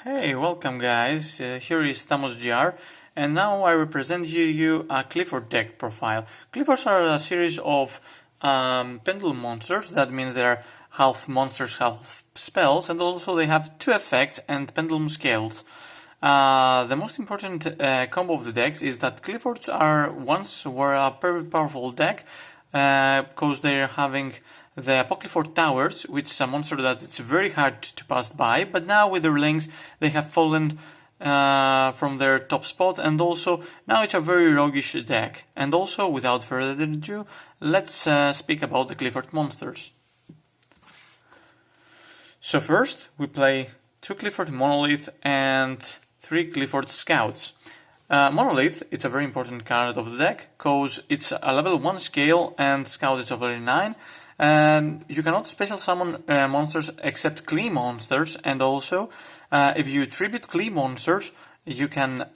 Hey, welcome guys, here is St4mos GR, and now I represent you a Qliphort deck profile. Qliphorts are a series of pendulum monsters. That means they are half monsters, half spells, and also they have two effects and pendulum scales. The most important combo of the decks is that Qliphorts were a very powerful deck because they're having the Qliphort Towers, which is a monster that it's very hard to pass by, but now with their links they have fallen from their top spot, and also now it's a very roguish deck. And also, without further ado, let's speak about the Qliphort monsters. So first we play 2 Qliphort Monolith and 3 Qliphort Scouts. Monolith, it's a very important card of the deck because it's a level 1 scale and Scout is a level 9. And you cannot special summon monsters except Qli monsters, and also if you tribute Qli monsters, you can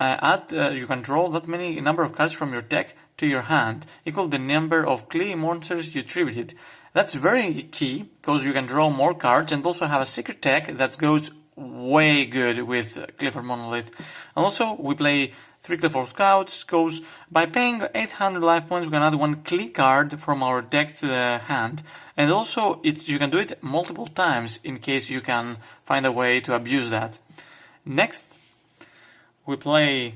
you can draw that many number of cards from your deck to your hand, equal the number of Qli monsters you tributed. That's very key because you can draw more cards and also have a secret deck that goes way good with Qliphort Monolith. And also we play 3 Qliphort Scouts, because by paying 800 life points we can add 1 Qli card from our deck to the hand. And also you can do it multiple times in case you can find a way to abuse that. Next we play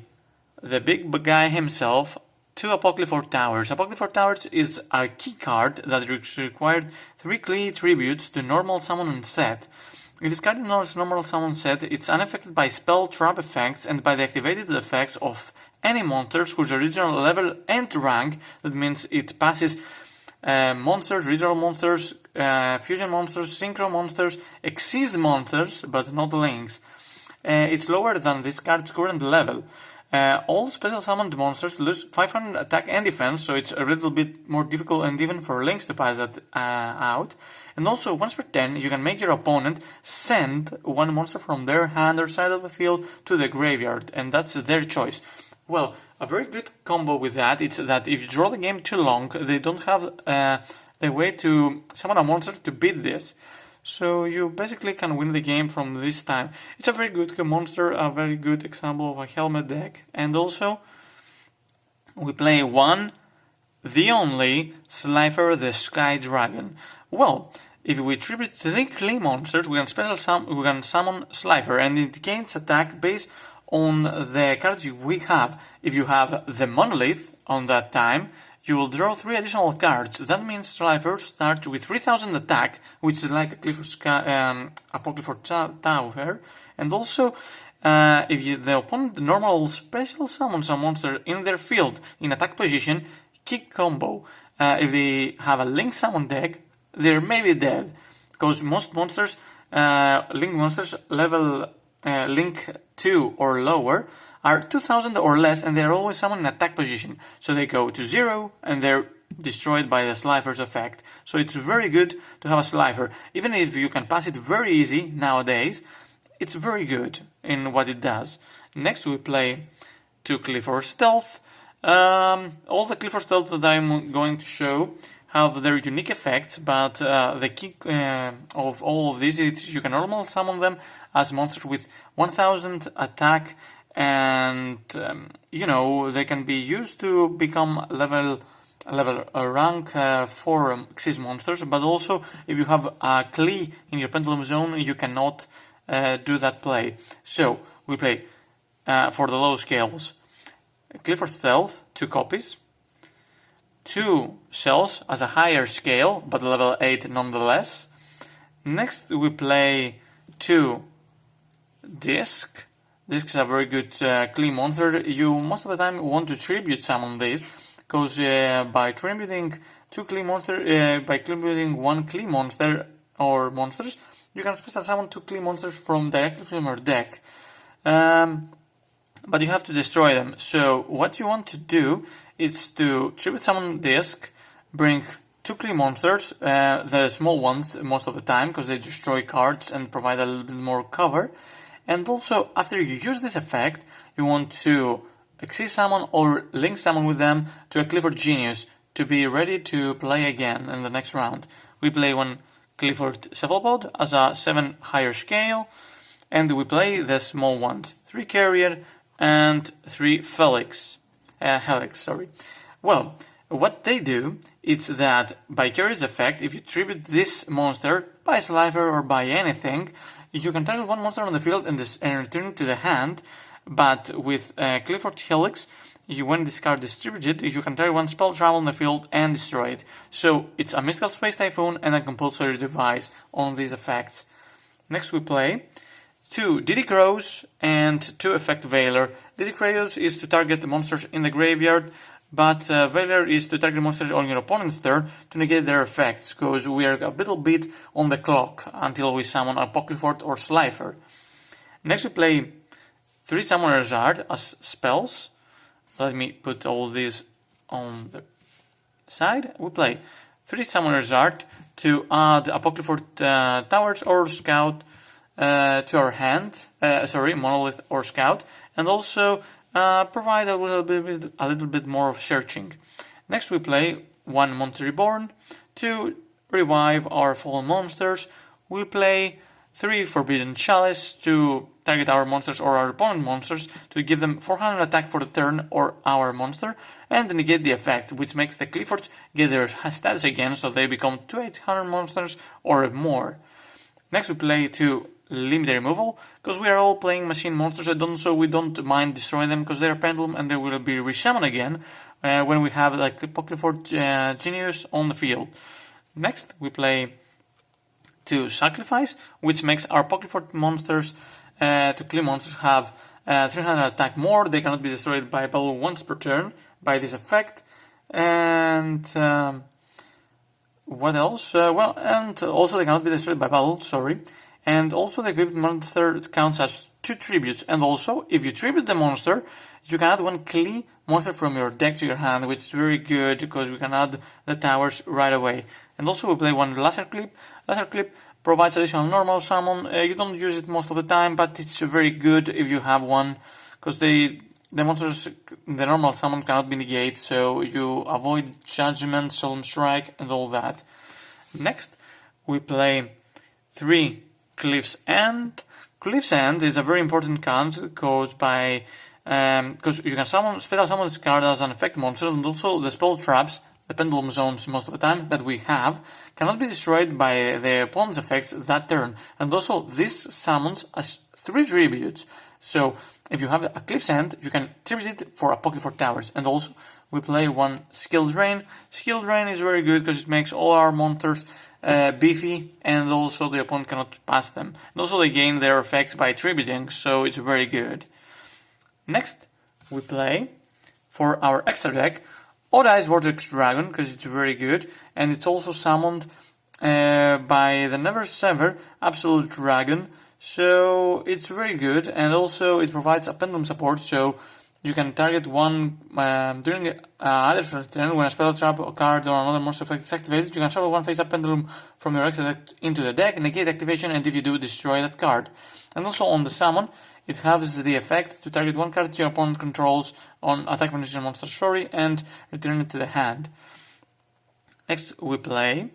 the big guy himself, 2 Qliphort Towers. Qliphort Towers is a key card that required 3 Qli tributes to normal summon and set. If this card is normal summon set, it's unaffected by spell trap effects and by the activated effects of any monsters whose original level and rank. That means it passes monsters, regional monsters, fusion monsters, synchro monsters, exceeds monsters, but not links. It's lower than this card's current level. All special summoned monsters lose 500 attack and defense, so it's a little bit more difficult and even for links to pass that out. And also, once per turn, you can make your opponent send 1 monster from their hand or side of the field to the graveyard, and that's their choice. Well, a very good combo with that is that if you draw the game too long, they don't have the way to summon a monster to beat this. So you basically can win the game from this time. It's a very good monster, a very good example of a helmet deck. And also, we play the only Slifer the Sky Dragon. Well, if we tribute 3 Qli monsters, we can summon Slifer, and it gains attack based on the cards we have. If you have the Monolith on that time, you will draw 3 additional cards. That means Slifer starts with 3000 attack, which is like a Qliphort Tower. And also, if the opponent normal special summons a monster in their field in attack position, kick combo. If they have a link summon deck, they're maybe dead, because most monsters, link monsters level link 2 or lower, are 2000 or less, and they're always summoned in attack position. So they go to 0 and they're destroyed by the Slifer's effect. So it's very good to have a Slifer. Even if you can pass it very easy nowadays, it's very good in what it does. Next we play 2 Qliphort Stealth. All the Qliphort Stealth that I'm going to show have their unique effects, but the key of all of these is you can normally summon them as monsters with 1000 attack, and you know, they can be used to become rank 4 Xyz monsters, but also if you have a Qli in your pendulum zone, you cannot do that play. So we play for the low scales Qliphort Stealth, 2 copies, 2 shells as a higher scale, but level 8 nonetheless. Next we play 2 Disc. Disc is a very good Qli monster. You most of the time want to tribute summon this, because by tributing 2 Qli monster, by tributing 1 Qli monster or monsters, you can special summon 2 Qli monsters directly from your deck. But you have to destroy them. So what you want to do is to tribute summon Disc, bring 2 Qli monsters, the small ones most of the time, because they destroy cards and provide a little bit more cover. And also, after you use this effect, you want to Xyz summon or link summon with them to a Qliphort Genius to be ready to play again in the next round. We play 1 Qliphort cephalopod as a 7 higher scale, and we play the small ones, 3 carrier and 3 helix. Well, what they do is that by carrier's effect, if you tribute this monster by Slifer or by anything, you can target one monster on the field and return it to the hand. But with Qliphort Helix, when this card is distributed, you can target one spell trap on the field and destroy it. So it's a Mystical Space Typhoon and a compulsory device on these effects. Next we play 2 Diddy Crows and 2 Effect Veiler. Diddy Crows is to target the monsters in the graveyard, but Veiler is to target monsters on your opponent's turn to negate their effects, because we are a little bit on the clock until we summon a Qliphort or Slifer. Next we play 3 Summoner's Art as spells. Let me put all these on the side. We play 3 Summoner's Art to add a Qliphort Towers or Scout to our hand, Monolith or Scout, and also provide a little bit more of searching. Next we play 1 Monster Reborn to revive our fallen monsters. We play 3 Forbidden Chalice to target our monsters or our opponent monsters to give them 400 attack for the turn or our monster, and negate the effect, which makes the Qliphorts get their status again, so they become 2800 monsters or more. Next we play 2 Limited Removal, because we are all playing machine monsters, and so we don't mind destroying them because they are pendulum and they will be resummoned again when we have like Qliphort Genius on the field. Next we play 2 Sacrifice, which makes our Qliphort monsters to clean monsters have 300 attack more. They cannot be destroyed by battle once per turn by this effect. And what else? And also they cannot be destroyed by battle, And also the equipped monster counts as 2 tributes. And also, if you tribute the monster, you can add 1 Qli monster from your deck to your hand, which is very good because we can add the towers right away. And also we play 1 Laser Clip. Laser Clip provides additional normal summon. You don't use it most of the time, but it's very good if you have one, because the monsters, the normal summon cannot be negated, so you avoid Judgment, Solemn Strike, and all that. Next, we play 3 Cliff's End. Cliff's End is a very important card because you can special summon this card as an effect monster, and also the spell traps, the pendulum zones most of the time that we have, cannot be destroyed by the opponent's effects that turn. And also this summons as 3 tributes. So if you have a Cliff's End, you can tribute it for a Qliphort Towers. And also we play 1 Skill Drain. Skill Drain is very good because it makes all our monsters beefy, and also the opponent cannot pass them. And also they gain their effects by tributing, so it's very good. Next we play for our extra deck Odd Eyes Vortex Dragon, because it's very good, and it's also summoned by the Never Sever Absolute Dragon, so it's very good. And also it provides a pendulum support, so you can target one during either turn when a spell trap card or another monster effect is activated. You can shuffle 1 face-up pendulum from your extra deck into the deck, negate activation, and if you do, destroy that card. And also on the summon, it has the effect to target 1 card your opponent controls on attack magician monster and return it to the hand. Next we play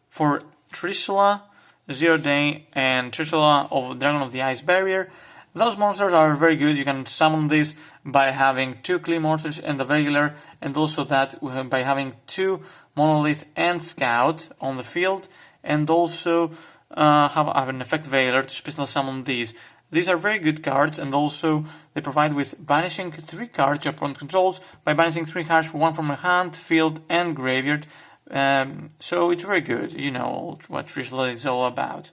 for Trishula, Zero Day, and Trishula of Dragon of the Ice Barrier. Those monsters are very good. You can summon this by having 2 Qli monsters and the regular, and also that by having 2 Monolith and Scout on the field, and also have an effect Veiler to special summon these. These are very good cards, and also they provide with banishing 3 cards your opponent controls by banishing 3 cards, 1 from your hand, field, and graveyard. So it's very good. You know what Trishula is all about.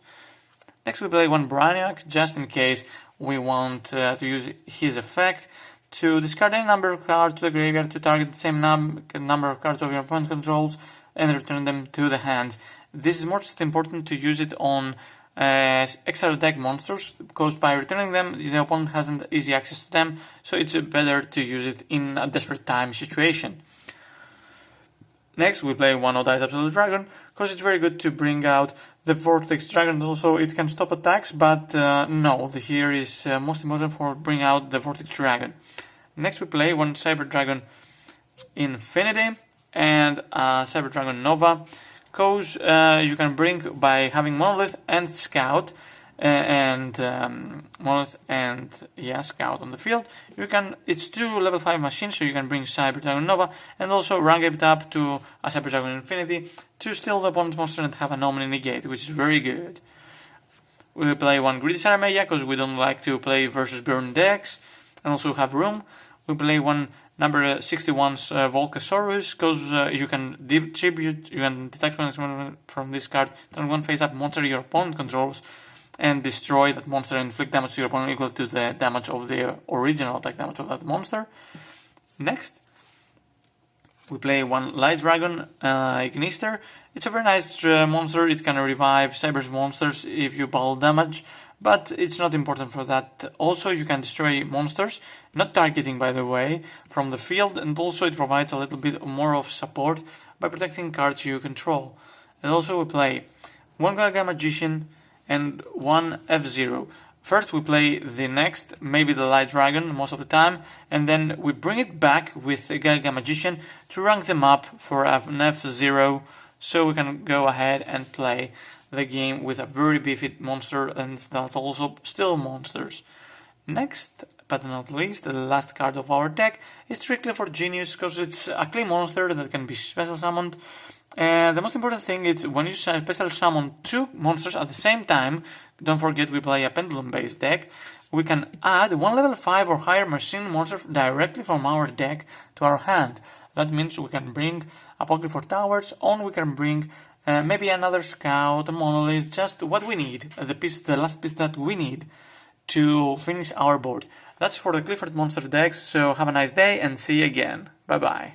Next we play 1 Brainiac, just in case we want to use his effect to discard any number of cards to the graveyard to target the same number of cards of your opponent controls and return them to the hand. This is most important to use it on extra deck monsters, because by returning them, the opponent hasn't easy access to them, so it's better to use it in a desperate time situation. Next we play 1 Odd Eyes Absolute Dragon, because it's very good to bring out the Vortex Dragon. Also it can stop attacks, but no, here is most important for bring out the Vortex Dragon. Next we play 1 Cyber Dragon Infinity and Cyber Dragon Nova, because you can bring by having Monolith and Scout Monolith and Scout on the field. It's 2 level 5 machines, so you can bring Cyber Dragon Nova and also rank it up to a Cyber Dragon Infinity to steal the opponent's monster and have a Nomini negate, which is very good. We play 1 Greedy Saramaya because we don't like to play versus burn decks and also have room. We play 1 number 61's Volcasaurus because you can distribute, you can detect from this card, turn 1 face up monster your opponent controls and destroy that monster and inflict damage to your opponent equal to the damage of the original attack damage of that monster. Next, we play 1 Light Dragon Ignister. It's a very nice monster. It can revive Cyber's monsters if you battle damage, but it's not important for that. Also, you can destroy monsters, not targeting by the way, from the field, and also it provides a little bit more of support by protecting cards you control. And also we play 1 Gaga Magician and 1 F-Zero. First we play the next, maybe the Light Dragon most of the time, and then we bring it back with a Gaga Magician to rank them up for an F-Zero, so we can go ahead and play the game with a very beefy monster and that's also still monsters. Next, but not least, the last card of our deck is Qliphort Genius, because it's a clean monster that can be special summoned. The most important thing is when you special summon 2 monsters at the same time, don't forget we play a pendulum based deck, we can add 1 level 5 or higher machine monster directly from our deck to our hand. That means we can bring a Qliphort Towers, or we can bring maybe another Scout, a Monolith, just what we need, the last piece that we need to finish our board. That's for the Qliphort monster decks, so have a nice day and see you again. Bye bye.